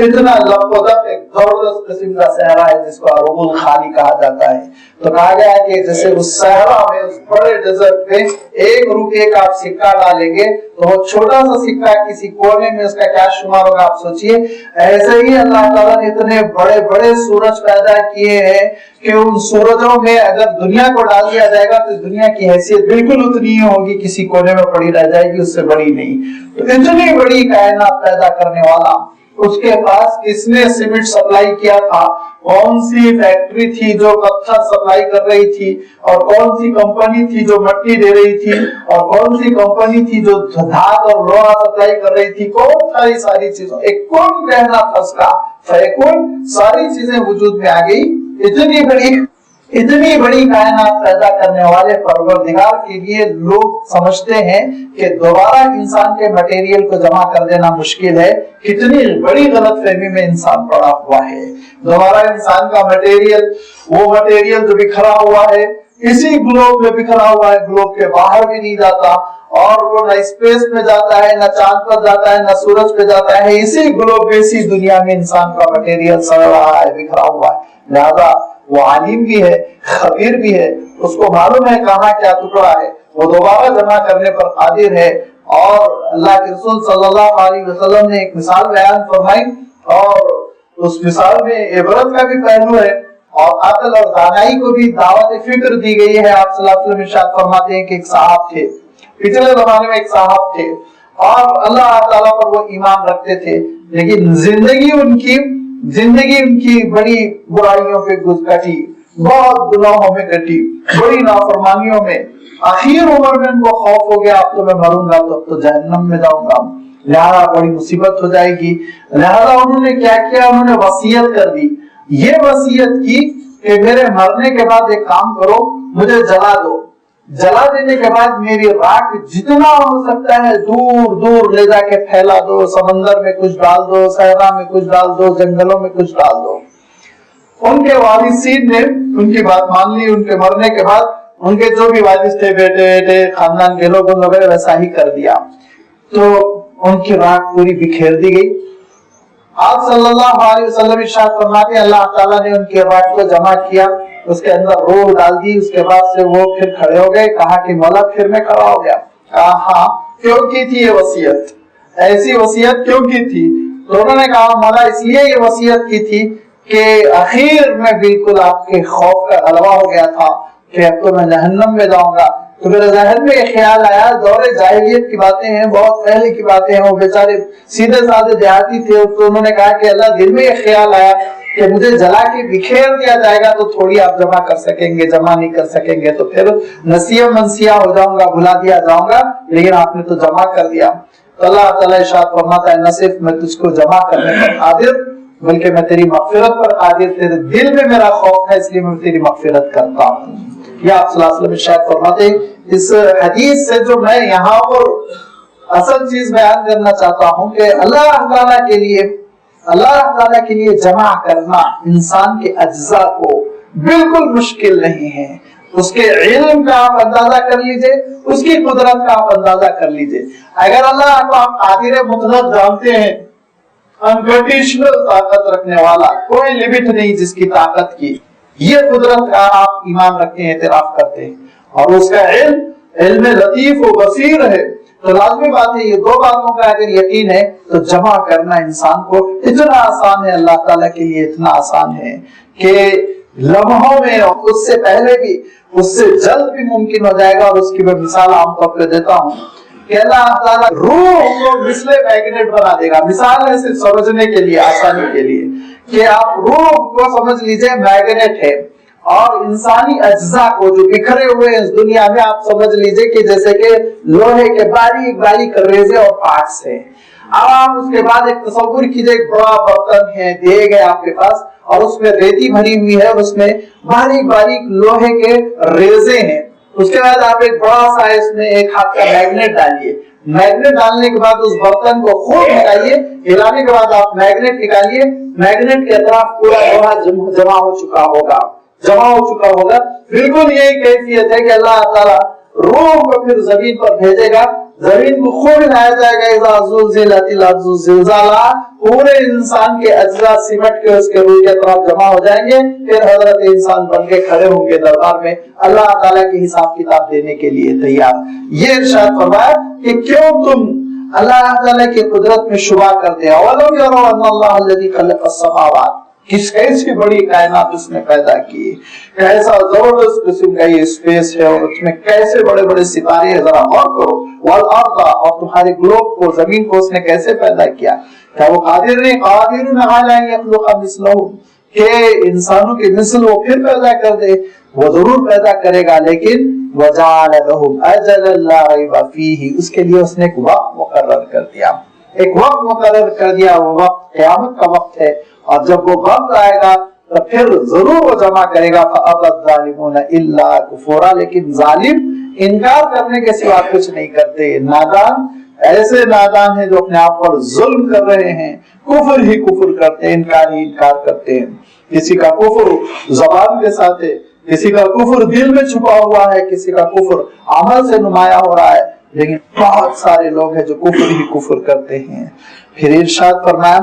اتنا لق و دق ایک زبردست قسم کا صحرا ہے جس کو الربع الخالی کہا جاتا ہے۔ تو کہا گیا ہے کہ جیسے اس صحرا میں، اس بڑے ڈیزرٹ میں 1 روپے کا آپ سکہ ڈالیں گے تو وہ چھوٹا سا سکہ کسی کونے میں اس کا کیا شمار ہوگا آپ سوچئے۔ ایسے ہی اللہ تعالیٰ نے اتنے بڑے بڑے سورج پیدا کیے ہیں کہ ان سورجوں میں اگر دنیا کو ڈال دیا جائے گا تو دنیا کی حیثیت بالکل اتنی ہی ہوگی، کسی کونے میں پڑی رہ جائے گی، اس سے بڑی نہیں۔ تو اتنی بڑی کائنات پیدا کرنے والا، اس کے پاس کس نے سیمنٹ سپلائی کیا تھا، کون سی فیکٹری تھی جو پتھر سپلائی کر رہی تھی، اور کون سی کمپنی تھی جو مٹی دے رہی تھی، اور کون سی کمپنی تھی جو دھات اور لوہا سپلائی کر رہی تھی، کون ساری چیزوں ایک کون کہنا تھا اس کا، فیکون، ساری چیزیں وجود میں آ گئی۔ اتنی بڑی کائنات پیدا کرنے والے پروردگار کے لیے لوگ سمجھتے ہیں کہ دوبارہ انسان کے مٹیریل کو جمع کر دینا مشکل ہے۔ کتنی بڑی غلط فہمی میں انسان پڑا ہوا ہے۔ دوبارہ انسان کا مٹیریل، وہ مٹیریل جو بکھرا ہوا ہے اسی گلوب میں بکھرا ہوا ہے، گلوب کے باہر بھی نہیں جاتا، اور وہ نہ اسپیس میں جاتا ہے، نہ چاند پر جاتا ہے، نہ سورج پہ جاتا ہے، اسی گلوب میں، اسی دنیا میں انسان کا مٹیریل سڑ رہا ہے، بکھرا ہوا ہے۔ لہذا وہ عالم بھی ہے، خبیر بھی ہے، اس کو معلوم ہے کہاں کیا ٹکڑا ہے، وہ دوبارہ جمع کرنے پر قادر ہے۔ اور اللہ کے رسول صلی اللہ علیہ وسلم نے ایک مثال بیان فرمائی، اور اس مثال میں عبرت کا بھی پہلو ہے، اور عقل اور دانائی کو بھی دعوت فکر دی گئی ہے۔ آپ صلی اللہ علیہ وسلم ارشاد فرماتے ہیں کہ ایک صاحب تھے، پچھلے زمانے میں ایک صاحب تھے، اور اللہ تعالیٰ پر وہ ایمان رکھتے تھے، لیکن زندگی ان کی بڑی برائیوں پہ کٹی، بہت گناہوں میں کٹی، بڑی نافرمانیوں میں۔ آخر عمر میں ان کو خوف ہو گیا اب تو میں مروں گا تو اب تو جہنم میں جاؤں گا، لہذا بڑی مصیبت ہو جائے گی۔ لہذا انہوں نے کیا کیا، انہوں نے وصیت کر دی، یہ وصیت کی کہ میرے مرنے کے بعد ایک کام کرو، مجھے جلا دو، جلا دینے کے بعد میری راکھ جتنا ہو سکتا ہے دور دور لے جا کے پھیلا دو، سمندر میں کچھ ڈال دو، صحرا میں کچھ ڈال دو، جنگلوں میں کچھ ڈال دو۔ ان کے وارثین نے ان کی بات مان لی، ان کے مرنے کے بعد ان کے جو بھی وارث تھے، بیٹے خاندان کے لوگ، ان وغیرہ ویسا ہی کر دیا، تو ان کی راکھ پوری بکھیر دی گئی۔ آپ صلی اللہ علیہ وسلم ارشاد فرماتے ہیں اللہ تعالیٰ نے ان کی راکھ کو جمع کیا، اس کے اندر روح ڈال دی، اس کے بعد سے وہ پھر کھڑے ہو گئے۔ کہا کہ مولا پھر میں کھڑا ہو گیا۔ کہا ہاں، کیوں کی تھی یہ وصیت، ایسی وصیت کیوں کی تھی؟ تو انہوں نے کہا مولا اس لیے یہ وصیت کی تھی کہ اخیر میں بالکل آپ کے خوف کا غلبہ ہو گیا تھا کہ اب تو میں جہنم میں جاؤں گا، تو میرے ذہن میں یہ خیال آیا، دور جاہلیت کی باتیں ہیں، بہت پہلے کی باتیں ہیں، وہ بیچارے سیدھے سادے دیہاتی تھے، تو انہوں نے کہا کہ اللہ دل میں یہ خیال آیا کہ مجھے جلا کے بکھیر دیا جائے گا تو تھوڑی آپ جمع کر سکیں گے، جمع نہیں کر سکیں گے تو پھر نسیہ منسیہ ہو جاؤں گا، بھلا دیا جاؤں گا، لیکن آپ نے تو جمع کر دیا۔ تو اللہ تعالیٰ ارشاد فرماتا ہے نہ صرف میں تجھ کو جمع کرنے پر قادر بلکہ میں تیری مغفرت پر قادر، تیرے دل میں میرا خوف ہے اس لیے میں تیری مغفرت کرتا ہوں۔ یہ آپ صلی اللہ علیہ وسلم ارشاد فرماتے ہیں۔ اس حدیث سے جو میں یہاں پر اصل چیز بیان کرنا چاہتا ہوں کہ اللہ تعالیٰ کے لیے جمع کرنا انسان کے اجزاء کو بالکل مشکل نہیں ہے۔ اس کے علم کا آپ اندازہ کر لیجئے، اس کی قدرت کا آپ اندازہ کر لیجئے۔ اگر اللہ کو آپ قادر مطلق جانتے ہیں، انکنڈیشنل طاقت رکھنے والا، کوئی لیمٹ نہیں جس کی طاقت کی، یہ قدرت کا آپ ایمان رکھتے ہیں، اعتراف کرتے ہیں، اور اس کا علم لطیف و بصیر ہے، تو لازمی بات ہے یہ دو باتوں کا اگر یقین ہے تو جمع کرنا انسان کو اتنا آسان ہے، اللہ تعالیٰ کے لیے اتنا آسان ہے کہ لمحوں میں، اور اس سے پہلے بھی، اس سے جلد بھی ممکن ہو جائے گا۔ اور اس کی میں مثال عام طور پہ دیتا ہوں کہ اللہ تعالیٰ روح کو مثل میگنیٹ بنا دے گا۔ مثال ہے صرف سمجھنے کے لیے، آسانی کے لیے، کہ آپ روح کو سمجھ لیجئے میگنیٹ ہے، اور انسانی اجزاء کو جو بکھرے ہوئے اس دنیا میں آپ سمجھ لیجئے کہ جیسے کہ لوہے کے باریک باریک ریزے اور پارٹس ہیں۔ اب آپ اس کے بعد ایک تصور کیجئے، ایک بڑا برتن ہے، دیگ ہے آپ کے پاس، اور اس میں ریتی بھری ہوئی ہے، اور اس میں باریک باریک لوہے کے ریزے ہیں۔ اس کے بعد آپ ایک بڑا سا اس میں ایک ہاتھ کا میگنیٹ ڈالیے، میگنیٹ ڈالنے کے بعد اس برتن کو خوب ہلائیے، ہلانے کے بعد آپ میگنیٹ نکالیے، میگنیٹ کے اطراف پورا لوہا جمع ہو چکا ہوگا۔ بالکل یہی کیفیت ہے کہ اللہ تعالیٰ روح کو پھر زمین پر بھیجے گا، زمین کو خوب ہلایا جائے گا، اذا زلزلت الارض زلزالہا، پورے انسان کے اجزاء سمٹ کے اس کے روح کے طرف جمع ہو جائیں گے، پھر حضرت انسان بن کے کھڑے ہوں گے دربار میں اللہ تعالیٰ کی حساب کتاب دینے کے لیے تیار۔ یہ ارشاد فرمایا کہ کیوں تم اللہ تعالیٰ کی قدرت میں شبہ کرتے ہیں، اولم یروا ان اللہ الذی خلق السماوات، کیسی بڑی کائنات اس نے پیدا کی، کیسا زبردست قسم کا یہ اسپیس ہے، اور اس میں کیسے بڑے بڑے ستارے ہیں، ذرا غور کرو، والارض، اور تمہارے گلوب کو، زمین کو اس نے کیسے پیدا کیا، کیا وہ قادر نہیں، قادر علی ان یخلق مثلہم، کہ انسانوں کی مثل وہ پھر پیدا کر دے، وہ ضرور پیدا کرے گا، لیکن وجعل لهم اجلا لا ریب فیہ، اس کے لیے اس نے ایک وقت مقرر کر دیا، ایک وقت مقرر کر دیا، وہ وقت قیامت کا وقت ہے، اور جب وہ وقت آئے گا تو پھر ضرور وہ جمع کرے گا۔ فَأَبَى الظَّالِمُونَ إِلَّا كُفُورًا، لیکن ظالم انکار کرنے کے سوا کچھ نہیں کرتے۔ نادان ایسے نادان ہیں جو اپنے آپ پر ظلم کر رہے ہیں، کفر ہی کفر کرتے ہیں، انکار ہی انکار کرتے ہیں۔ کسی کا کفر زبان کے ساتھ ہے، کسی کا کفر دل میں چھپا ہوا ہے، کسی کا کفر عمل سے نمایاں ہو رہا ہے، لیکن بہت سارے لوگ ہیں جو کفر ہی کفر کرتے ہیں۔ پھر ارشاد فرمایا،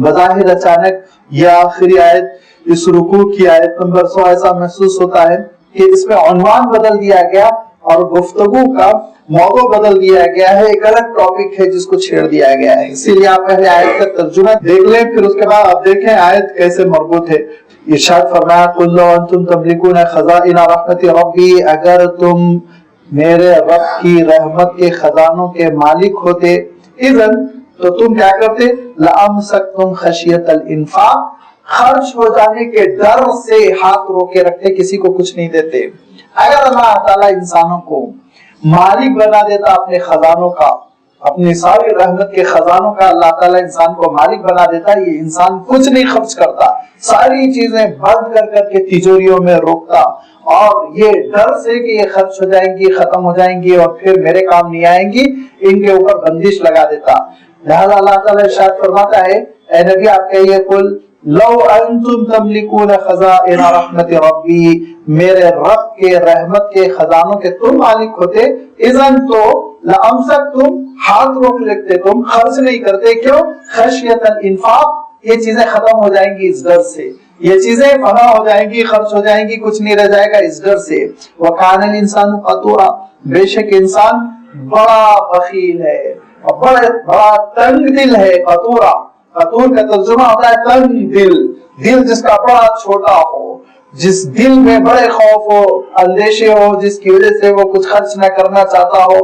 بظاہر اچانک یہ آخری آیت، اس رکوع کی آیت نمبر 100، ایسا محسوس ہوتا ہے کہ اس میں عنوان بدل دیا گیا اور گفتگو کا موضوع بدل دیا گیا ہے، ایک الگ ٹاپک ہے جس کو چھیڑ دیا گیا ہے۔ اسی لیے آپ پہلے آیت کا ترجمہ دیکھ لیں، پھر اس کے بعد آپ دیکھیں آیت کیسے مربوط ہے۔ ارشاد فرمایا، قُلْ لَوْ أَنْتُمْ تَمْلِكُونَ خَزَائِنَ رَحْمَةِ رَبِّي، اگر تم میرے رب کی رحمت کے خزانوں کے مالک ہوتے، اذن تو تم کیا کرتے، لَأَمْسَكْتُمْ خَشْيَةَ الْإِنفَاقِ، خرچ ہو جانے کے ڈر سے ہاتھ روکے رکھتے، کسی کو کچھ نہیں دیتے۔ اگر اللہ تعالیٰ انسانوں کو مالک بنا دیتا اپنے خزانوں کا، اپنی ساری رحمت کے خزانوں کا اللہ تعالیٰ انسان کو مالک بنا دیتا، یہ انسان کچھ نہیں خرچ کرتا، ساری چیزیں بند کر کر کے تجوریوں میں روکتا، اور یہ ڈر سے کہ یہ خرچ ہو جائیں گی، ختم ہو جائیں گی اور پھر میرے کام نہیں آئیں گی، ان کے اوپر بندش لگا دیتا۔ لہذا اللہ تعالیٰ ارشاد فرماتا ہے، اے نبی آپ کہیے، قل لو انتم تملکون خزائن رحمت ربی، میرے رب کے رحمت کے خزانوں کے تم مالک ہوتے، اذن تو لامسکتم، ہاتھ روک لیتے، تم خرچ نہیں کرتے، کیوں؟ خشیۃ الانفاق، یہ چیزیں ختم ہو جائیں گی اس ڈر سے، یہ چیزیں فنا ہو جائیں گی، خرچ ہو جائیں گی، کچھ نہیں رہ جائے گا اس ڈر سے۔ وکان الانسان قتورا، بے شک انسان بڑا بخیل ہے، بڑا تنگ دل ہے۔ قطورا، قطور کا ترجمہ ہوتا ہے تنگ دل، دل جس کا بڑا چھوٹا ہو، جس دل میں بڑے خوف ہو، اندیشے ہو، جس کی وجہ سے وہ کچھ خرچ نہ کرنا چاہتا ہو،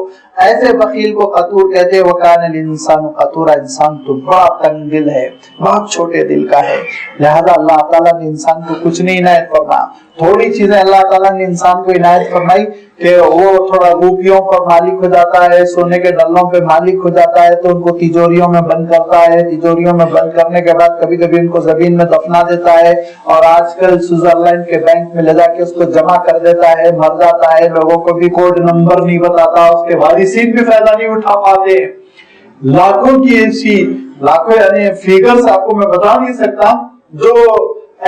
ایسے بخیل کو قطور کہتے ہیں۔ وَكَانَ الْإِنسَانُ قَطُورًا، انسان تو بڑا تنگ دل ہے، بہت چھوٹے دل کا ہے، لہذا اللہ تعالیٰ نے انسان کو کچھ نہیں عنایت فرمایا۔ تھوڑی چیزیں اللہ تعالیٰ نے انسان کو عنایت فرمائی کہ وہ تھوڑا روپیوں پر مالک ہو جاتا ہے، سونے کے ڈلوں پہ مالک ہو جاتا ہے، تو ان کو تجوریوں میں بند کرتا ہے، تجوریوں میں بند کرنے کے بعد کبھی کبھی ان کو زمین میں دفنا دیتا ہے، اور آج کل سوئٹزرلینڈ کے بینک میں لے جا کے اس کو جمع کر دیتا ہے، مر جاتا ہے، لوگوں کو بھی کوڈ نمبر نہیں بتاتا، اس کے وارثین بھی فائدہ نہیں اٹھا پاتے۔ لاکھوں کی ایسی لاکھوں یعنی فیگرز آپ کو میں بتا نہیں سکتا، جو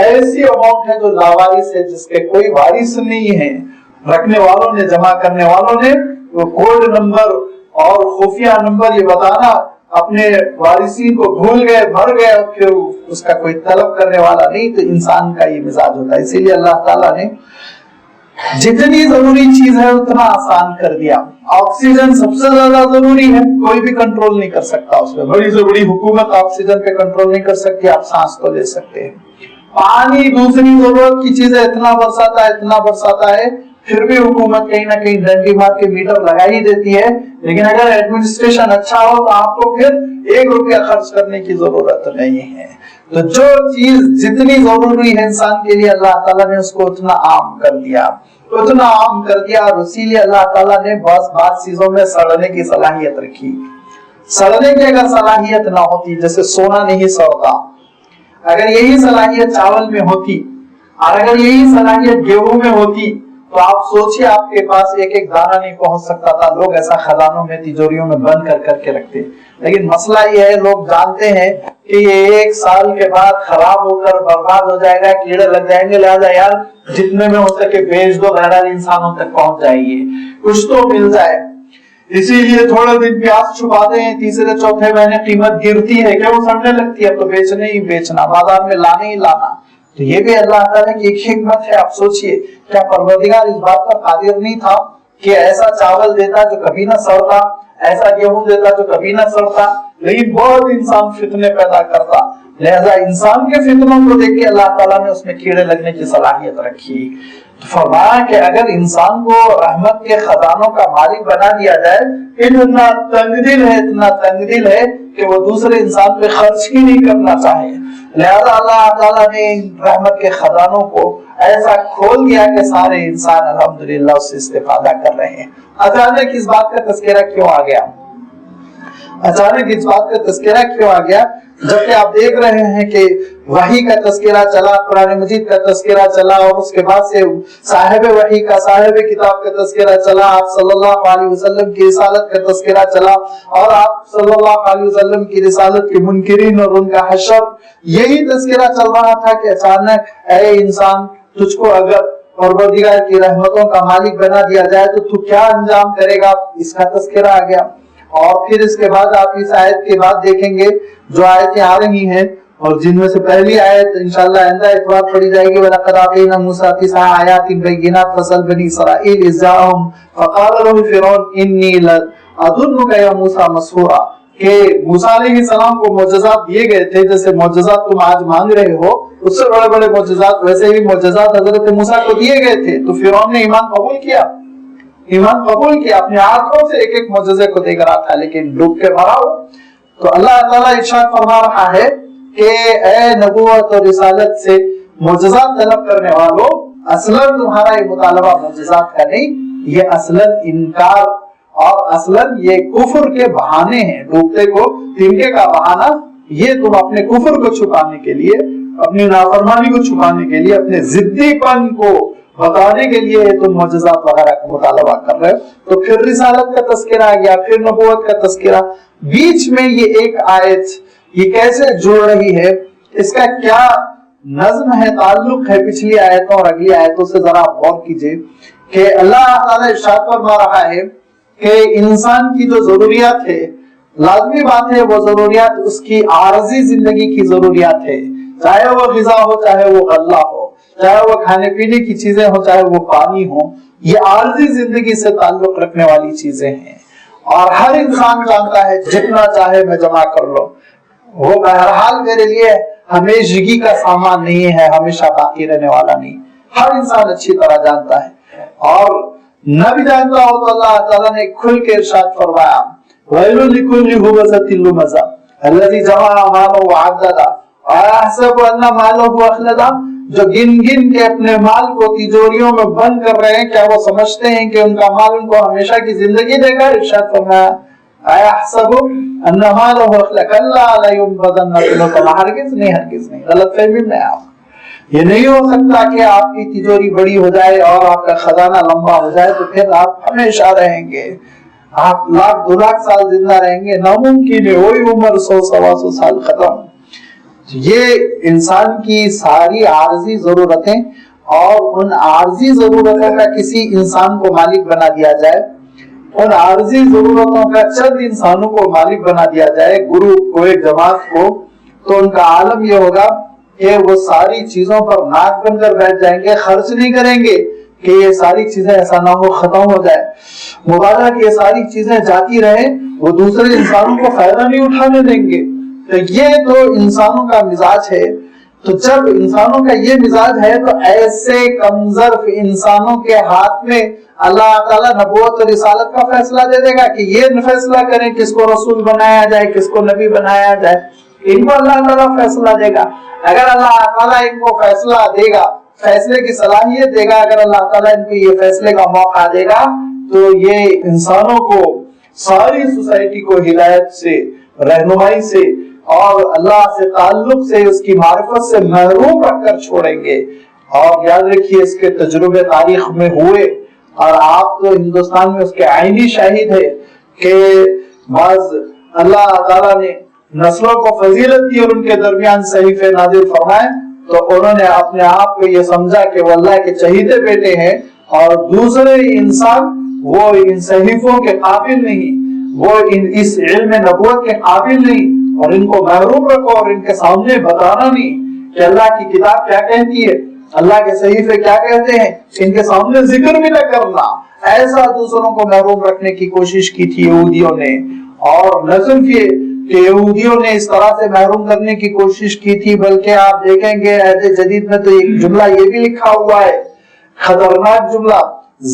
ایسی اماؤنٹ ہے جو لاوارث ہے، جس کے کوئی وارث نہیں ہے، رکھنے والوں نے، جمع کرنے والوں نے وہ کوڈ نمبر اور خفیہ نمبر یہ بتانا اپنے وارثین کو بھول گئے، بھر گئے، اور پھر اس کا کوئی طلب کرنے والا نہیں۔ تو انسان کا یہ مزاج ہوتا ہے، اسی لیے اللہ تعالیٰ نے جتنی ضروری چیز ہے اتنا آسان کر دیا۔ آکسیجن سب سے زیادہ ضروری ہے، کوئی بھی کنٹرول نہیں کر سکتا اس پہ، بڑی سے بڑی حکومت آکسیجن پہ کنٹرول نہیں کر سکتی، آپ سانس تو لے سکتے ہیں۔ پانی دوسری ضرورت کی چیز ہے، اتنا برساتا ہے، پھر بھی حکومت کہیں نہ کہیں ڈنڈی مار کے میٹر لگا ہی دیتی ہے، لیکن اگر ایڈمنسٹریشن اچھا ہو تو آپ کو پھر 1 روپیہ خرچ کرنے کی ضرورت نہیں ہے۔ تو جو چیز جتنی ضروری ہے انسان کے لیے، اللہ تعالیٰ نے اس کو اتنا عام کر دیا، اور اسی لیے اللہ تعالیٰ نے بعض چیزوں میں سڑنے کی صلاحیت رکھی۔ سڑنے کی اگر صلاحیت نہ ہوتی، جیسے سونا نہیں سڑتا، اگر یہی صلاحیت چاول میں ہوتی، اور اگر یہی صلاحیت گیہوں میں ہوتی، تو آپ سوچئے آپ کے پاس ایک دانہ نہیں پہنچ سکتا تھا، لوگ ایسا خزانوں میں، تجوریوں میں بند کر کے رکھتے۔ لیکن مسئلہ یہ ہے، لوگ جانتے ہیں کہ یہ 1 سال کے بعد خراب ہو کر برباد ہو جائے گا، کیڑے لگ جائیں گے، لہذا یار جتنے میں ہو سکے بیچ دو، غیر انسانوں تک پہنچ جائے گی، کچھ تو مل جائے۔ اسی لیے تھوڑے دن پیاز چھپاتے ہیں، تیسرے چوتھے مہینے قیمت گرتی ہے، کیوں سڑنے لگتی ہے، اب تو بیچنے ہی بیچنا، بازار میں لانے ہی لانا۔ تو یہ بھی اللہ تعالیٰ کی ایک حکمت ہے۔ آپ سوچئے کیا پروردگار اس بات پر قادر نہیں تھا کہ ایسا چاول دیتا جو کبھی نہ سڑتا، ایسا گیہوں دیتا جو کبھی نہ سڑتا، لیکن بہت انسان فتنے پیدا کرتا، لہذا انسان کے فتنوں کو دیکھ کے اللہ تعالیٰ نے اس میں کیڑے لگنے کی صلاحیت رکھی۔ تو فرمایا کہ اگر انسان کو رحمت کے خزانوں کا مالک بنا دیا جائے، اتنا تنگ دل ہے کہ وہ دوسرے انسان پہ خرچ ہی نہیں کرنا چاہے، لہذا اللہ تعالیٰ نے رحمت کے خزانوں کو ایسا کھول دیا کہ سارے انسان الحمدللہ اس سے استفادہ کر رہے ہیں۔ اچانک اس بات کا تذکرہ کیوں آ گیا؟ جبکہ آپ دیکھ رہے ہیں کہ وحی کا تذکرہ چلا، قرآن مجید کا تذکرہ چلا، اور اس کے بعد سے صاحب وحی کا، صاحب کتاب کا تذکرہ چلا، آپ صلی اللہ علیہ وسلم کی رسالت کا تذکرہ چلا، اور آپ صلی اللہ علیہ وسلم کی رسالت کے منکرین اور ان کا حشر، یہی تذکرہ چل رہا تھا کہ اچانک اے انسان، تجھ کو اگر پروردگار کی رحمتوں کا مالک بنا دیا جائے تو تو کیا انجام کرے گا، اس کا تذکرہ آ گیا۔ اور پھر اس کے بعد آپ اس آیت کے بعد دیکھیں گے جو آیتیں آ رہی ہیں، اور جن میں سے پہلی آیت انشاءاللہ آئندہ اتوار پڑھی جائے گی، وَلَقَدْ آتَيْنَا مُوسَىٰ 9 آيَاتٍ بَيِّنَاتٍ فَاسْأَلْ بَنِي إِسْرَائِيلَ إِذْ جَاءَهُمْ فَقَالَ لَهُ فِرْعَوْنُ إِنِّي لَأَظُنُّكَ يَا مُوسَىٰ مَسْحُورًا، کہ موسیٰ علیہ السلام کو معجزات دیے گئے تھے، جیسے معجزات تم آج مانگ رہے ہو، اس سے بڑے بڑے معجزات، ویسے ہی معجزات حضرت موسیٰ کو دیے گئے تھے، تو فرعون نے ایمان قبول کیا، اپنے آنکھوں سے ایک معجزے کو دیکھ رہا تھا، لیکن ڈوب کے مرا ہو۔ تو اللہ تعالیٰ ارشاد فرما رہا ہے کہ اے نبوت اور رسالت سے معجزات طلب کرنے والوں، اصلاً تمہارا یہ مطالبہ معجزات کا نہیں، یہ اصلاً انکار اور اصلاً یہ کفر کے بہانے ہیں، ڈوبتے کو تنکے کا بہانہ، یہ تم اپنے کفر کو چھپانے کے لیے، اپنی نافرمانی کو چھپانے کے لیے، اپنے ضدی پن کو بتانے کے لیے تم معجزات وغیرہ کا مطالبہ کر رہے ہو۔ تو پھر رسالت کا تذکرہ آ گیا، پھر نبوت کا تذکرہ، بیچ میں یہ ایک آیت یہ کیسے جڑ رہی ہے، اس کا کیا نظم ہے، تعلق ہے پچھلی آیتوں اور اگلی آیتوں سے، ذرا غور کیجئے کہ اللہ تعالیٰ ارشاد فرما رہا ہے کہ انسان کی جو ضروریات ہے، لازمی بات ہے وہ ضروریات اس کی عارضی زندگی کی ضروریات ہے، چاہے وہ غذا ہو، چاہے وہ غلہ ہو، چاہے وہ کھانے پینے کی چیزیں ہو، چاہے وہ پانی ہو، یہ عارضی زندگی سے تعلق رکھنے والی چیزیں ہیں، اور ہر انسان جانتا ہے جتنا چاہے میں جمع کر لوں، وہ بہرحال میرے لیے ہمیشگی کا سامان نہیں ہے، ہمیشہ باقی رہنے والا نہیں۔ ہر انسان اچھی طرح جانتا ہے، اور نہ بھی جانتا ہو تو اللہ تعالیٰ نے کھل کے ارشاد فرمایا وَيْلٌ لِكُلِّ هُمَزَةٍ لُمَزَةٍ الَّذِي جَمَعَ مَالَهُ وَعَدَّدَهُ أَيَحْسَبُ أَنَّ مَالَهُ أَخْلَدَهُ، جو گن گن کے اپنے مال کو تجوریوں میں بند کر رہے ہیں، کیا وہ سمجھتے ہیں کہ ان کا مال ان کو ہمیشہ کی زندگی دے گا؟ ارشاد فرمایا أَيَحْسَبُ أَنَّ مَالَهُ أَخْلَدَهُ كَلَّا لَيُنبَذَنَّ فِي الْحُطَمَةِ، ہرگز نہیں، غلط فہمی میں آپ، یہ نہیں ہو سکتا کہ آپ کی تجوری بڑی ہو جائے اور آپ کا خزانہ لمبا ہو جائے تو پھر آپ ہمیشہ رہیں گے، آپ لاکھ 2 لاکھ سال زندہ رہیں گے، ناممکن ہے، وہی عمر 100-125 سال ختم۔ یہ انسان کی ساری عارضی ضرورتیں، اور ان عارضی ضرورتوں کا کسی انسان کو مالک بنا دیا جائے، ان عارضی ضرورتوں کا چند انسانوں کو مالک بنا دیا جائے، گروپ کو، ایک جماعت کو، تو ان کا عالم یہ ہوگا کہ وہ ساری چیزوں پر ناک بن کر بیٹھ جائیں گے، خرچ نہیں کریں گے کہ یہ ساری چیزیں ایسا نہ ہو ختم ہو جائے، مبارہ کہ یہ ساری چیزیں جاتی رہیں، وہ دوسرے انسانوں کو فائدہ نہیں اٹھانے دیں گے۔ تو یہ تو انسانوں کا مزاج ہے، تو جب انسانوں کا یہ مزاج ہے تو ایسے کمزرف انسانوں کے ہاتھ میں اللہ تعالیٰ نبوت اور رسالت کا فیصلہ دے دے گا کہ یہ فیصلہ کریں کس کو رسول بنایا جائے، کس کو نبی بنایا جائے، ان کو اللہ تعالیٰ فیصلہ دے گا۔ اگر اللہ تعالیٰ ان کو فیصلہ دے گا، فیصلے کی صلاحیت دے گا، اگر اللہ تعالیٰ ان کو یہ فیصلے کا موقع دے گا تو یہ انسانوں کو، ساری سوسائٹی کو ہدایت سے، رہنمائی سے اور اللہ سے تعلق سے، اس کی معرفت سے محروم رکھ کر چھوڑیں گے۔ اور یاد رکھیے اس کے تجربے تاریخ میں ہوئے، اور آپ تو ہندوستان میں اس کے عینی شاہد ہے کہ بعض اللہ تعالیٰ نے نسلوں کو فضیلت دی اور ان کے درمیان صحیفے نازل فرمائے، تو انہوں نے اپنے آپ کو یہ سمجھا کہ وہ اللہ کے چہیتے بیٹے ہیں، اور دوسرے انسان وہ ان صحیفوں کے قابل نہیں، وہ اس علم نبوت کے قابل نہیں، اور ان کو محروم رکھو اور ان کے سامنے بتانا نہیں کہ اللہ کی کتاب کیا کہتی ہے، اللہ کے صحیفے کیا کہتے ہیں، ان کے سامنے ذکر بھی نہ کرنا۔ ایسا دوسروں کو محروم رکھنے کی کوشش کی تھی یہودیوں نے، اور نہ صرف یہ کہ یہودیوں نے اس طرح سے محروم کرنے کی کوشش کی تھی، بلکہ آپ دیکھیں گے عہد جدید میں تو ایک جملہ یہ بھی لکھا ہوا ہے، خطرناک جملہ،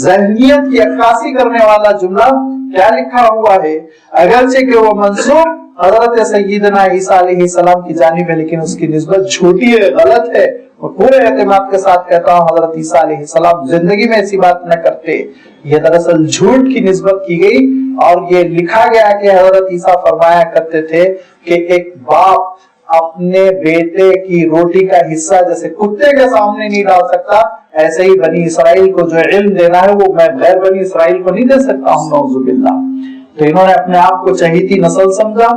ذہنیت کی عکاسی کرنے والا جملہ، کیا لکھا ہوا ہے؟ اگرچہ کہ وہ منسوب حضرت سیدنا عیسیٰ علیہ السلام کی جانب ہے، لیکن اس کی نسبت جھوٹی ہے، غلط ہے، اور پورے اعتماد کے ساتھ کہتا ہوں حضرت عیسیٰ علیہ السلام زندگی میں ایسی بات نہ کرتے، یہ دراصل جھوٹ کی نسبت کی گئی، اور یہ لکھا گیا کہ حضرت عیسیٰ فرمایا کرتے تھے کہ ایک باپ اپنے بیٹے کی روٹی کا حصہ جیسے کتے کے سامنے نہیں ڈال سکتا، ایسے ہی بنی اسرائیل کو جو علم دینا ہے وہ میں غیر بنی اسرائیل کو نہیں دے سکتا ہوں، نعوذ باللہ۔ تو انہوں نے اپنے آپ کو چہیتی نسل سمجھا،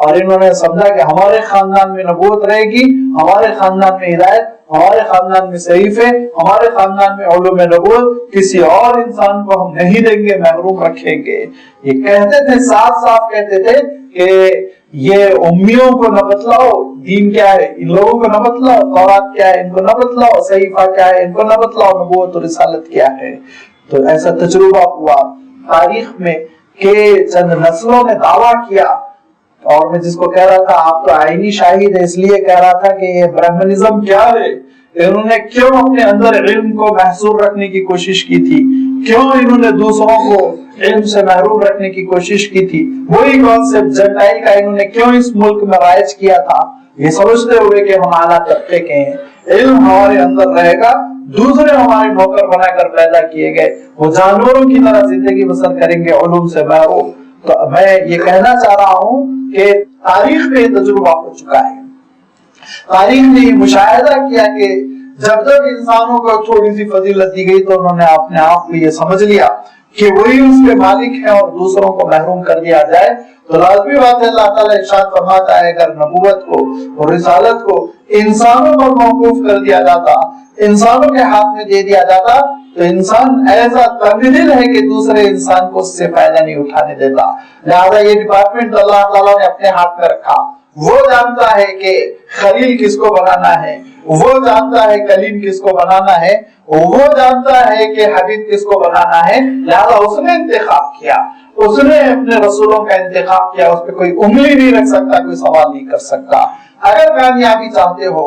اور انہوں نے سمجھا کہ ہمارے خاندان میں نبوت رہے گی، ہمارے خاندان میں ہدایت، ہمارے خاندان میں صحیفے، ہمارے خاندان میں علوم نبوت، کسی اور انسان کو ہم نہیں دیں گے، محروم رکھیں گے۔ یہ کہتے تھے، صاف صاف کہتے تھے کہ یہ امیوں کو نہ بتلاؤ دین کیا ہے، ان لوگوں کو نہ بتلاؤ تورات کیا ہے، ان کو نہ بتلاؤ صحیفہ کیا ہے، ان کو نہ بتلاؤ نبوت اور رسالت کیا ہے۔ تو ایسا تجربہ ہوا تاریخ میں کہ چند نسلوں نے دعویٰ کیا، اور میں جس کو کہہ رہا تھا آپ تو عینی شاہد ہے، اس لیے کہہ رہا تھا کہ یہ برہمنزم کیا ہے، انہوں نے کیوں اپنے اندر علم کو محصور رکھنے کی کوشش کی تھی، کیوں انہوں نے دوسروں کو علم سے محروم رکھنے کی کوشش کی تھی، وہی کانسیپٹ جنٹائل کا انہوں نے کیوں اس ملک میں رائج کیا تھا، یہ سمجھتے ہوئے کہ ہم اعلیٰ طبقے کے ہیں، علم ہمارے اندر رہے گا، دوسرے ہمارے نوکر بنا کر پیدا کیے گئے، وہ جانوروں کی طرح زندگی بسر کریں گے علوم سے محروم۔ تو میں یہ کہنا چاہ رہا ہوں کہ تاریخ میں یہ تجربہ ہو چکا ہے، تاریخ نے یہ مشاہدہ کیا کہ جب جب انسانوں کو تھوڑی سی فضیلت دی گئی تو انہوں نے اپنے آپ کو یہ سمجھ لیا کہ وہی اس کے مالک ہیں، اور دوسروں کو محروم کر دیا جائے تو لازمی بات ہے اللہ تعالیٰ ارشاد فرماتا ہے اگر نبوت کو اور رسالت کو انسانوں پر موقوف کر دیا جاتا، انسانوں کے ہاتھ میں دے دیا جاتا، تو انسان ایسا تبدیل ہے کہ دوسرے انسان کو اس سے فائدہ نہیں اٹھانے دیتا۔ لہذا یہ ڈپارٹمنٹ اللہ تعالیٰ نے اپنے ہاتھ میں رکھا، وہ جانتا ہے کہ خلیل کس کو بنانا ہے، وہ جانتا ہے کلیم کس کو بنانا ہے، وہ جانتا ہے کہ حبیب کس کو بنانا ہے، لہذا اس نے انتخاب کیا، اس نے اپنے رسولوں کا انتخاب کیا، اس پہ کوئی انگلی نہیں رکھ سکتا، کوئی سوال نہیں کر سکتا۔ اگر کامیابی چاہتے ہو